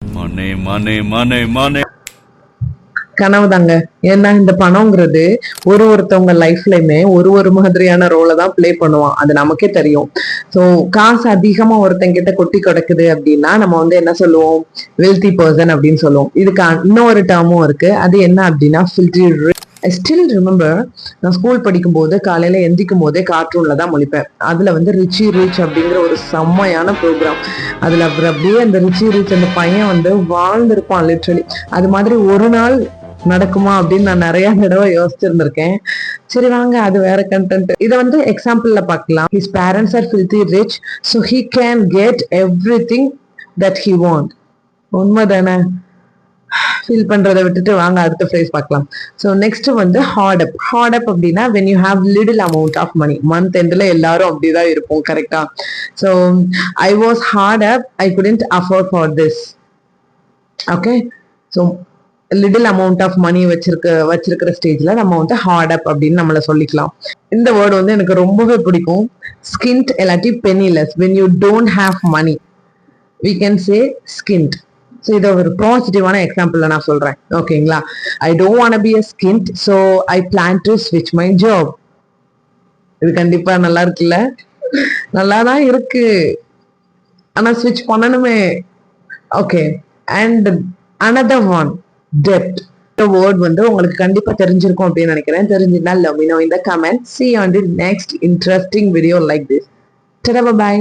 மனே மனே மனே மனே கனவுதாங்க. ஏன்னா இந்த பணம்ங்கிறது ஒருத்தவங்க லைஃப்லயுமே ஒரு மாதிரியான ரோலை தான் பிளே பண்ணுவான். அது நமக்கே தெரியும். ஸோ காசு அதிகமா ஒருத்தங்கிட்ட கொட்டி கிடக்குது அப்படின்னா நம்ம வந்து என்ன சொல்லுவோம்? வெல்தி பர்சன் அப்படின்னு சொல்லுவோம். இதுக்கு இன்னொரு டேர்மும் இருக்கு. அது என்ன அப்படின்னா ஃபில்டி. ஐ ஸ்டில் ரிமெம்பர், நான் ஸ்கூல் படிக்கும் போது காலையில எந்திக்கும் போதே கார்ட்டூன்ல தான் முழிப்பேன். அதுல வந்து ரிச்சி ரிச் அப்படிங்கிற ஒரு செம்மையான ப்ரோக்ராம். அதுல அப்புறம் அப்படியே அந்த ரிச்சி ரிச் அந்த பையன் வந்து வாழ்ந்திருப்பான் லிட்ரலி. அது மாதிரி ஒரு நாள் நடக்குமா அப்படின்னு நான் நிறைய தடவை யோசிச்சிருந்திருக்கேன். சரி வாங்க, அது வேற கண்டென்ட். இதை வந்து எக்ஸாம்பிள்ல பார்க்கலாம். His parents are filthy rich, so he can get everything that he want. உண்மைதானே? ஃபீல் பண்றதை விட்டுட்டு வாங்க அடுத்த ஃப்ரேஸ் பார்க்கலாம். ஸோ நெக்ஸ்ட் வந்து ஹார்ட் அப். ஹார்ட் அப் அப்படின்னா when you have little amount of money. Month எண்ட்ல எல்லாரும் அப்படிதான் இருப்போம், கரெக்டா? So I was hard up, I couldn't afford for this. Okay, so little amount of money வச்சிருக்கிற ஸ்டேஜ்ல நம்ம வந்து ஹார்ட் அப் அப்படின்னு நம்மள சொல்லிக்கலாம். இந்த வேர்டு வந்து எனக்கு ரொம்பவே பிடிக்கும். ஸ்கின்ட் இல்லாட்டி பெனிலெஸ். when you don't have money we can say skint. So இதை ஒரு பாசிட்டிவான எக்ஸாம்பிள்ல நான் சொல்றேன், ஓகேங்களா? I don't want be a skint, so I plan to ஸ்விட்ச் மை ஜாப். இது கண்டிப்பா நல்லா இருக்குல்ல? நல்லா தான் இருக்கு, ஆனா ஸ்விட்ச் பண்ணணுமே. Okay, and another one, debt. இந்த வேர்ட் வந்து உங்களுக்கு கண்டிப்பா தெரிஞ்சிருக்கும் அப்படின்னு நினைக்கிறேன். தெரிஞ்சிருந்தா let me know in the comments. See you on the next interesting video like this. Ta-da, bye bye.